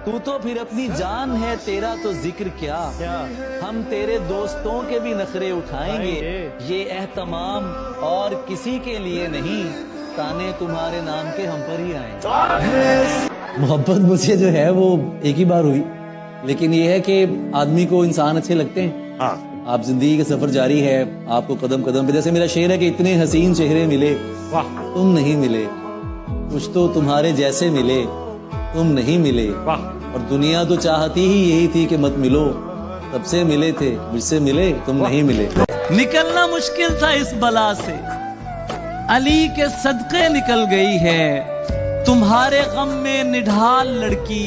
तू तो फिर अपनी जान है, तेरा तो जिक्र क्या। हम तेरे दोस्तों के भी नखरे उठाएंगे, ये एहतमाम और किसी के लिए नहीं, ताने तुम्हारे नाम के हम पर ही आएंगे। मोहब्बत मुझे जो है वो एक ही बार हुई, लेकिन ये है कि आदमी को इंसान अच्छे लगते हैं। हाँ। आप जिंदगी का सफर जारी है, आपको कदम कदम पे, जैसे मेरा शेर है कि इतने हसीन चेहरे मिले, तुम नहीं मिले, कुछ तो तुम्हारे जैसे मिले, तुम नहीं मिले, और दुनिया तो चाहती ही यही थी कि मत मिलो, तब से मिले थे, मुझसे मिले, तुम नहीं मिले। निकलना मुश्किल था इस बला से, अली के सदके निकल गई है। तुम्हारे गम में निढाल लड़की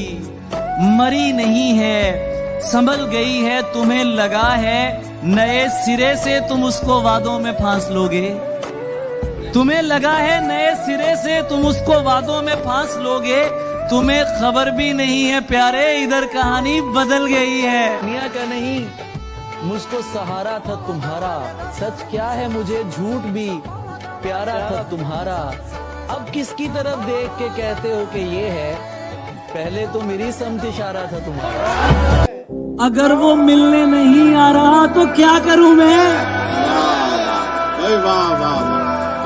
मरी नहीं है, संभल गई है, तुम्हें लगा है नए सिरे से तुम उसको वादों में फांस लोगे। तुम्हें लगा है नए सिरे से तुम उसको वादों में फांस लोगे, तुम्हें खबर भी नहीं है प्यारे, इधर कहानी बदल गई है। दुनिया का नहीं मुझको सहारा था तुम्हारा, सच क्या है मुझे झूठ भी प्यारा था तुम्हारा। अब किसकी तरफ देख के कहते हो कि ये है, पहले तो मेरी समझ इशारा था तुम्हारा। अगर वो मिलने नहीं आ रहा तो क्या करूं मैं? वाह वाह वाह,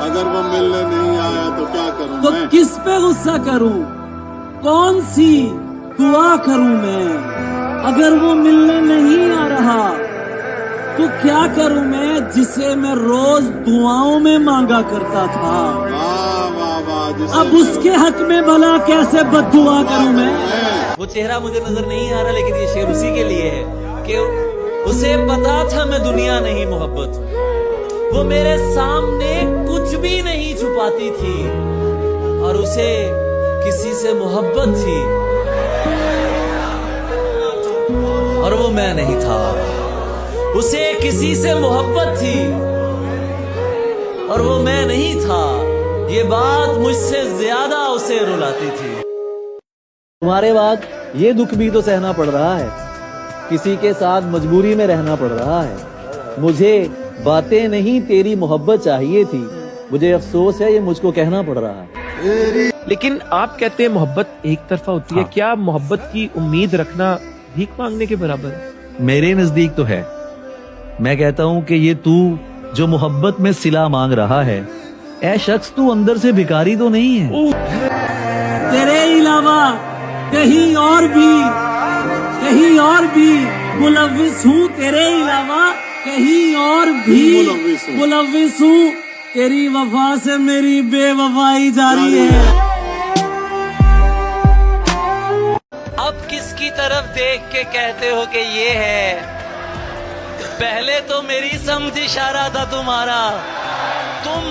अगर वो मिलने नहीं आया तो क्या करूं तो मैं? किस पे गुस्सा करूं, कौन सी दुआ करूं मैं? अगर वो मिलने नहीं आ रहा तो क्या करूं मैं, जिसे मैं रोज दुआओं में मांगा करता था। वाह वाह वाह, अब उसके हक में भला कैसे बद्दुआ करूं मैं? वो चेहरा मुझे नजर नहीं आ रहा, लेकिन ये शेर उसी के लिए है कि उसे पता था मैं दुनिया नहीं मोहब्बत, वो मेरे सामने कुछ भी नहीं छुपाती थी, और उसे किसी से मोहब्बत थी और वो मैं नहीं था। उसे किसी से मोहब्बत थी और वो मैं नहीं था, ये बात मुझसे ज्यादा उसे रुलाती थी। तुम्हारे बाद ये दुख भी तो सहना पड़ रहा है, किसी के साथ मजबूरी में रहना पड़ रहा है। मुझे बातें नहीं तेरी मोहब्बत चाहिए थी, मुझे अफसोस है ये मुझको कहना पड़ रहा है। लेकिन आप कहते हैं मोहब्बत एक तरफा होती है, क्या मोहब्बत की उम्मीद रखना भीख मांगने के बराबर है? मेरे नजदीक तो है। मैं कहता हूँ कि ये तू जो मोहब्बत में सिला मांग रहा है, ऐ शख्स तू अंदर से भिखारी तो नहीं है। तेरे अलावा कहीं और भी मुलव्विस हूँ, तेरे अलावा कहीं और भी मुलव्विस हूँ, तेरी वफा से मेरी बेवफाई जारी है। अब किसकी तरफ देख के कहते हो कि ये है, पहले तो मेरी समझ इशारा था तुम्हारा। तुम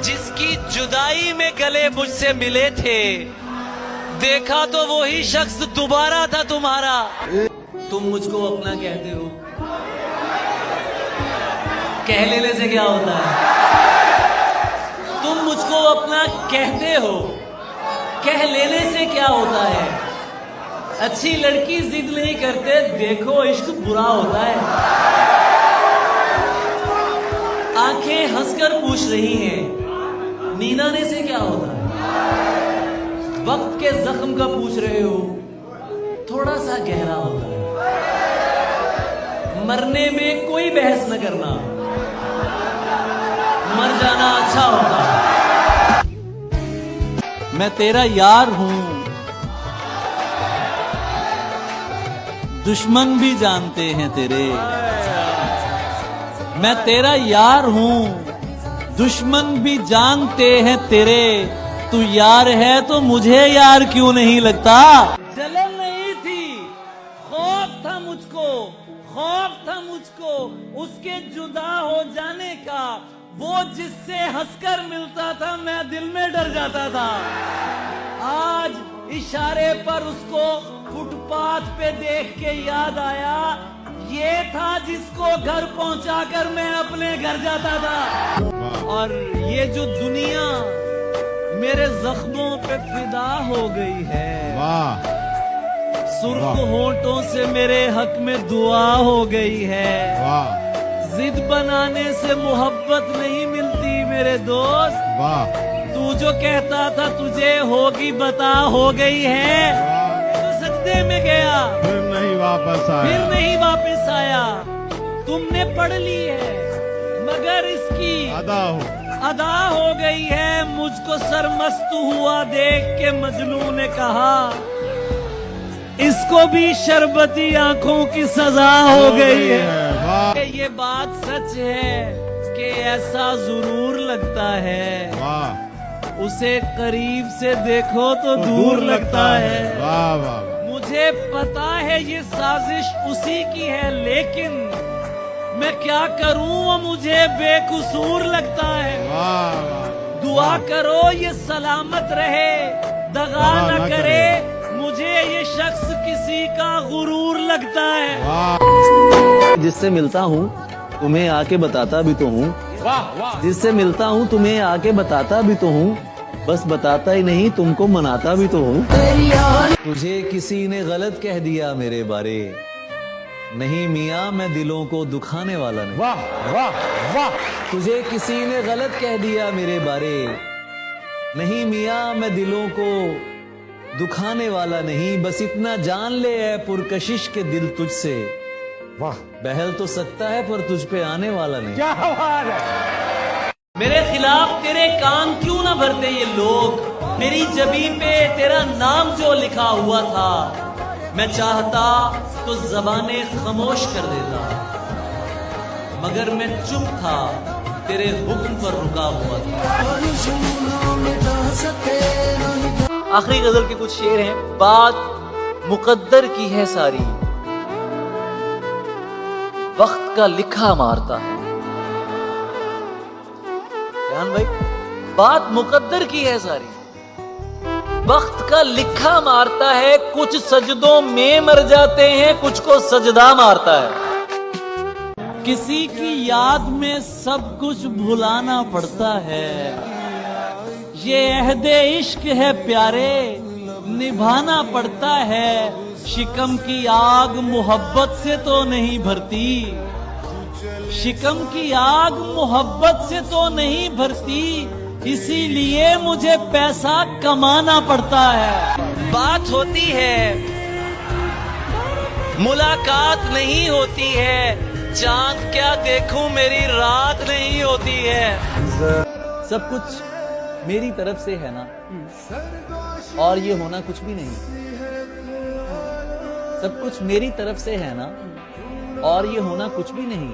जिसकी जुदाई में गले मुझसे मिले थे, देखा तो वही शख्स दोबारा था तुम्हारा। तुम मुझको अपना कहते हो, कह लेने से क्या होता है? तुम मुझको अपना कहते हो, कह लेने से क्या होता है? अच्छी लड़की जिद नहीं करते, देखो इश्क बुरा होता है। आंखें हंसकर पूछ रही हैं, नींद आने से क्या होता है? वक्त के जख्म का पूछ रहे हो, थोड़ा सा गहरा होता है। मरने में कोई बहस न करना, मर जाना अच्छा होता है। मैं तेरा यार हूं, दुश्मन भी जानते हैं तेरे। मैं तेरा यार हूं, दुश्मन भी जानते हैं तेरे। तू यार है तो मुझे यार क्यों नहीं लगता? जलन नहीं थी, खौफ था मुझको उसके जुदा हो जाने का। वो जिससे हंसकर मिलता था मैं दिल में डर जाता था। आज इशारे पर उसको फुटपाथ पे देख के याद आया, ये था जिसको घर पहुंचाकर मैं अपने घर जाता था। और ये जो दुनिया मेरे जख्मों पे फिदा हो गई है, वाह, सुर्ख होंठों से मेरे हक में दुआ हो गई है। वाह जिद बनाने से मोहब्बत नहीं मिलती मेरे दोस्त। वाह, तू जो कहता था तुझे होगी बता हो गई है। तो पर्दे में गया, फिर नहीं वापस फिर आया। नहीं वापस आया। तुमने पढ़ ली है मगर इसकी अदा हो गई है। मुझको सरमस्त हुआ देख के मजनू ने कहा, इसको भी शरबती आंखों की सजा हो गई है। वाह ये बात सच है कि ऐसा जरूर लगता है, वाह उसे करीब से देखो तो दूर लगता है। वाह वाह वाह। मुझे पता है ये साजिश उसी की है, लेकिन मैं क्या करूं वो मुझे बेकसूर लगता है। वाह वाह। दुआ करो ये सलामत रहे, दगा न करे। मुझे ये शख्स किसी का गुरूर लगता है। वाह जिससे मिलता हूँ तुम्हें आके बताता भी तो हूँ, जिससे मिलता हूँ तुम्हें आके बताता भी तो हूँ, बस बताता ही नहीं तुमको मनाता भी तो हूँ। तुझे किसी ने गलत कह दिया मेरे बारे, नहीं मियाँ मैं दिलों को दुखाने वाला नहीं। वाह वाह वाह। तुझे किसी ने गलत कह दिया मेरे बारे, नहीं मियाँ मैं दिलों को दुखाने वाला नहीं। बस इतना जान ले है पुरकशिश के दिल तुझसे, वाह बहल तो सकता है पर तुझ पे आने वाला नहीं। क्या बात है। मेरे खिलाफ तेरे कान क्यों ना भरते ये लोग, मेरी जबी पे तेरा नाम जो लिखा हुआ था। मैं चाहता तो जबाने खामोश कर देता, मगर मैं चुप था, तेरे हुक्म पर रुका हुआ था। आखिरी गजल के कुछ शेर हैं। बात मुकद्दर की है सारी, वक्त का लिखा मारता है। ध्यान भाई, बात मुकद्दर की है सारी, वक्त का लिखा मारता है। कुछ सजदों में मर जाते हैं, कुछ को सजदा मारता है। किसी की याद में सब कुछ भुलाना पड़ता है। ये अहदे इश्क है प्यारे, निभाना पड़ता है। शिकम की आग मोहब्बत से तो नहीं भरती, शिकम की आग मोहब्बत से तो नहीं भरती, इसीलिए मुझे पैसा कमाना पड़ता है। बात होती है, मुलाकात नहीं होती है। चांद क्या देखूं मेरी रात नहीं होती है। सब कुछ मेरी तरफ से है ना, और ये होना कुछ भी नहीं। सब कुछ मेरी तरफ से है ना, और ये होना कुछ भी नहीं।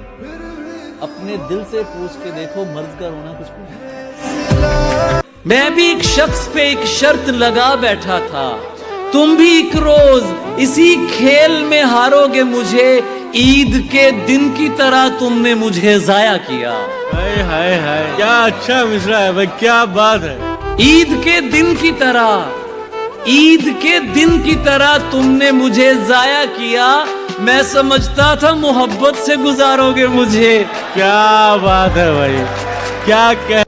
अपने दिल से पूछ के देखो, मर्द का रोना कुछ भी नहीं। मैं भी एक शख्स पे एक शर्त लगा बैठा था, तुम भी एक रोज इसी खेल में हारोगे मुझे। ईद के दिन की तरह तुमने मुझे जाया किया। हाय हाय हाय, क्या अच्छा मिसरा है भाई, क्या बात है। ईद के दिन की तरह, ईद के दिन की तरह तुमने मुझे जाया किया। मैं समझता था मोहब्बत से गुजारोगे मुझे। क्या बात है भाई, क्या कह।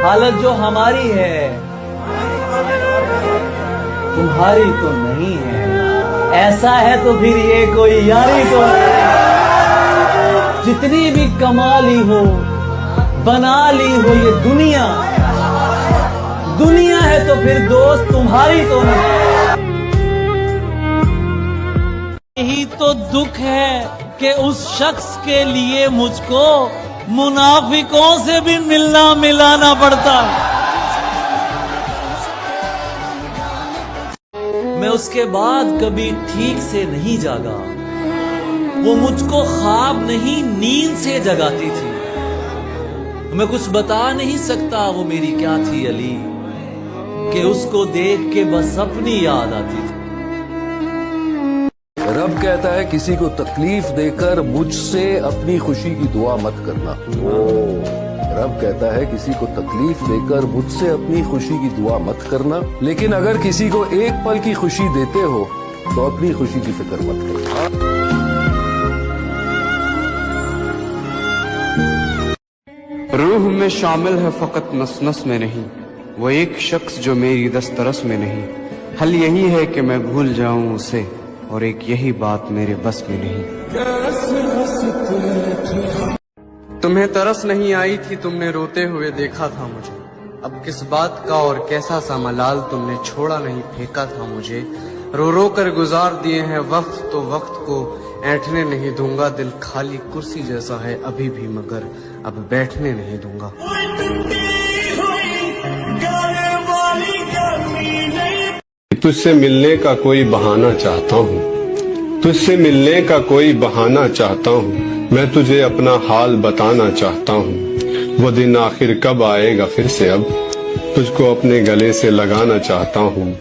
हालत जो हमारी है तुम्हारी तो नहीं है, ऐसा है तो फिर ये कोई यारी तो नहीं। जितनी भी कमा ली हो, बना ली हो ये दुनिया, दुनिया है तो फिर दोस्त तुम्हारी तो नहीं। यही तो दुख है कि उस शख्स के लिए मुझको मुनाफिकों से भी मिलना मिलाना पड़ता। मैं उसके बाद कभी ठीक से नहीं जागा, वो मुझको ख्वाब नहीं नींद से जगाती थी। मैं कुछ बता नहीं सकता वो मेरी क्या थी अली, कि उसको देख के बस अपनी याद आती थी। रब कहता है किसी को तकलीफ देकर मुझसे अपनी खुशी की दुआ मत करना। रब कहता है किसी को तकलीफ देकर मुझसे अपनी खुशी की दुआ मत करना, लेकिन अगर किसी को एक पल की खुशी देते हो तो अपनी खुशी की फिक्र मत करना। रूह में शामिल है फकत नस नस में नहीं, वो एक शख्स जो मेरी दस्तरस में नहीं। हल यही है कि मैं भूल जाऊं उसे, और एक यही बात मेरे बस में नहीं। तुम्हें तरस नहीं आई थी, तुमने रोते हुए देखा था मुझे। अब किस बात का और कैसा सा मलाल, तुमने छोड़ा नहीं फेंका था मुझे। रो रो कर गुजार दिए हैं वक्त, तो वक्त को ऐंठने नहीं दूंगा। दिल खाली कुर्सी जैसा है अभी भी, मगर अब बैठने नहीं दूंगा। तुझसे मिलने का कोई बहाना चाहता हूँ, तुझसे मिलने का कोई बहाना चाहता हूँ। मैं तुझे अपना हाल बताना चाहता हूँ। वो दिन आखिर कब आएगा फिर से, अब तुझको अपने गले से लगाना चाहता हूँ।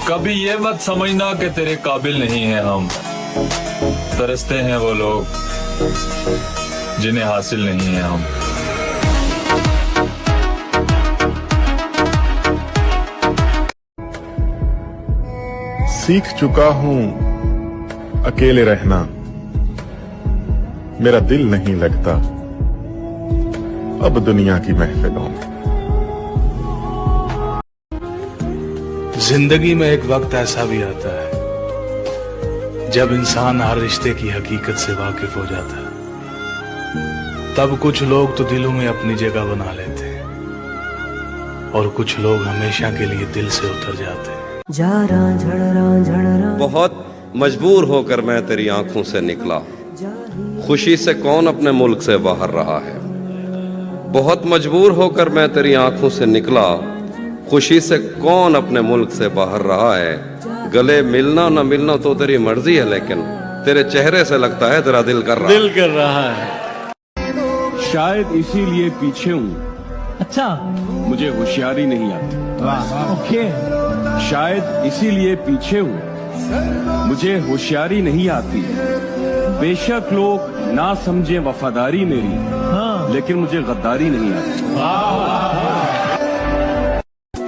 कभी ये मत समझना कि तेरे काबिल नहीं है हम, तरसते हैं वो लोग जिन्हें हासिल नहीं है हम। सीख चुका हूँ अकेले रहना, मेरा दिल नहीं लगता अब दुनिया की महफिलों में। जिंदगी में एक वक्त ऐसा भी आता है जब इंसान हर रिश्ते की हकीकत से वाकिफ हो जाता है। तब कुछ लोग तो दिलों में अपनी जगह बना लेते हैं और कुछ लोग हमेशा के लिए दिल से उतर जाते हैं। बहुत मजबूर होकर मैं तेरी आंखों से निकला, खुशी से कौन अपने मुल्क से बाहर रहा है। बहुत मजबूर होकर मैं तेरी आंखों से निकला, खुशी से कौन अपने मुल्क से बाहर रहा है। गले मिलना न मिलना तो तेरी मर्जी है, लेकिन तेरे चेहरे से लगता है तेरा दिल कर रहा है। शायद इसीलिए पीछे हूँ। अच्छा, मुझे होशियारी नहीं आती। ओके। शायद इसीलिए पीछे हूँ, मुझे होशियारी नहीं आती। बेशक लोग ना समझे वफादारी मेरी, लेकिन मुझे गद्दारी नहीं आती।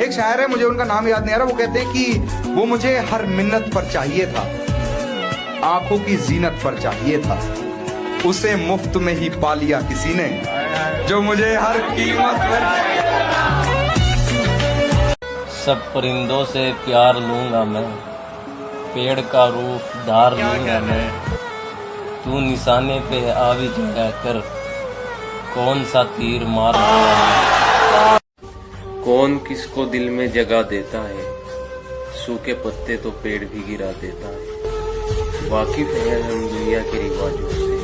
एक शायर है, मुझे उनका नाम याद नहीं आ रहा, वो कहते हैं कि वो मुझे हर मिन्नत पर चाहिए था, आंखों की जीनत पर चाहिए था, उसे मुफ्त में ही पा लिया किसी ने, जो मुझे हर कीमत पर। सब परिंदों से प्यार लूंगा मैं, पेड़ का रूप धार लूंगा मैं। तू निशाने पे आ भी जाया कर, कौन सा तीर मार लूंगा। कौन किसको दिल में जगह देता है, सूखे पत्ते तो पेड़ भी गिरा देता है। वाकिफ है हम दुनिया के रिवाजों से,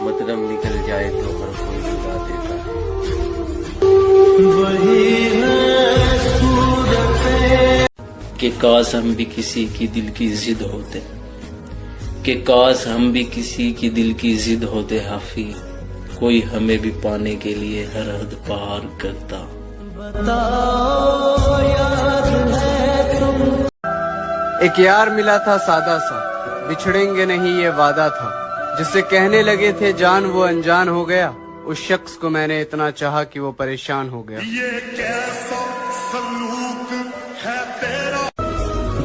मतलब निकल जाए तो हर कोई भुला देता है। कि काश हम भी किसी की दिल की जिद होते, कि काश हम भी किसी की दिल की जिद होते हाफी, कोई हमें भी पाने के लिए हर हद पार करता। एक यार मिला था सादा सा, बिछड़ेंगे नहीं ये वादा था, जिससे कहने लगे थे जान वो अनजान हो गया। उस शख्स को मैंने इतना चाहा कि वो परेशान हो गया। ये कैसा सलूक है तेरा।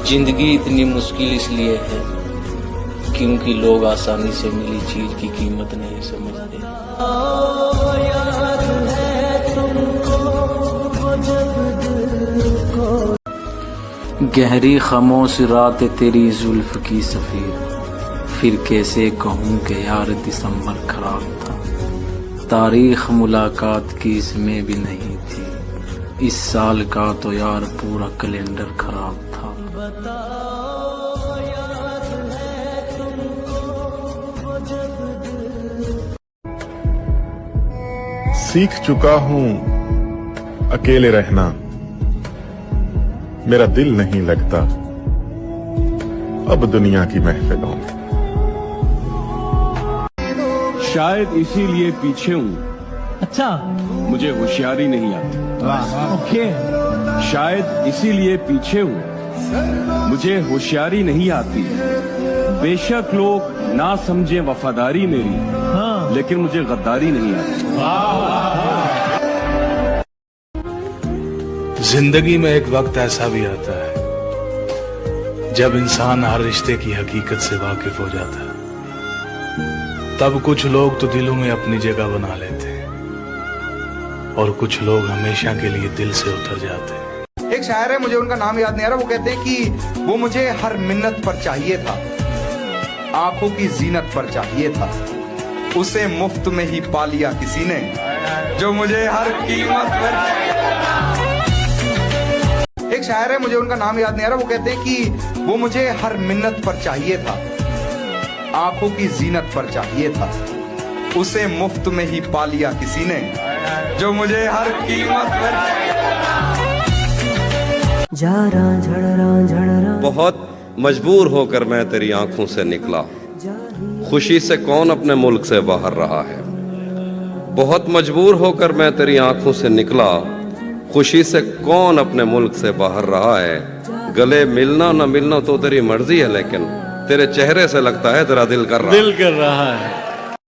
जिंदगी इतनी मुश्किल इसलिए है क्योंकि लोग आसानी से मिली चीज की कीमत नहीं समझते। गहरी खामोश रात तेरी जुल्फ की सफीर, फिर कैसे कहूँ कि यार दिसंबर खराब था। तारीख मुलाकात की इसमें भी नहीं थी, इस साल का तो यार पूरा कैलेंडर खराब था। सीख चुका हूँ अकेले रहना, मेरा दिल नहीं लगता अब दुनिया की महफिलों में। शायद इसीलिए पीछे हूँ। अच्छा, मुझे होशियारी नहीं आती। ओके। शायद इसीलिए पीछे हूँ, मुझे होशियारी नहीं आती। बेशक लोग ना समझे वफादारी मेरी, लेकिन मुझे गद्दारी नहीं आती। जिंदगी में एक वक्त ऐसा भी आता है जब इंसान हर रिश्ते की हकीकत से वाकिफ हो जाता है। तब कुछ लोग तो दिलों में अपनी जगह बना लेते हैं और कुछ लोग हमेशा के लिए दिल से उतर जाते हैं। एक शायर है, मुझे उनका नाम याद नहीं आ रहा, वो कहते हैं कि वो मुझे हर मिन्नत पर चाहिए था, आंखों की जीनत पर चाहिए था, उसे मुफ्त में ही पा लिया किसी ने, जो मुझे हर कीमत पर। एक शायर है, मुझे उनका नाम याद नहीं आ रहा, वो कहते हैं कि वो मुझे हर मिन्नत पर चाहिए था, आंखों की जीनत पर चाहिए था, उसे मुफ्त में ही पा लिया किसी ने, जो मुझे हर कीमत पर बहुत मजबूर होकर मैं तेरी आंखों से निकला, खुशी से कौन अपने मुल्क से बाहर रहा है। बहुत मजबूर होकर मैं तेरी आंखों से निकला, खुशी से कौन अपने मुल्क से बाहर रहा है। गले मिलना न मिलना तो तेरी मर्जी है, लेकिन तेरे चेहरे से लगता है तेरा दिल कर रहा है।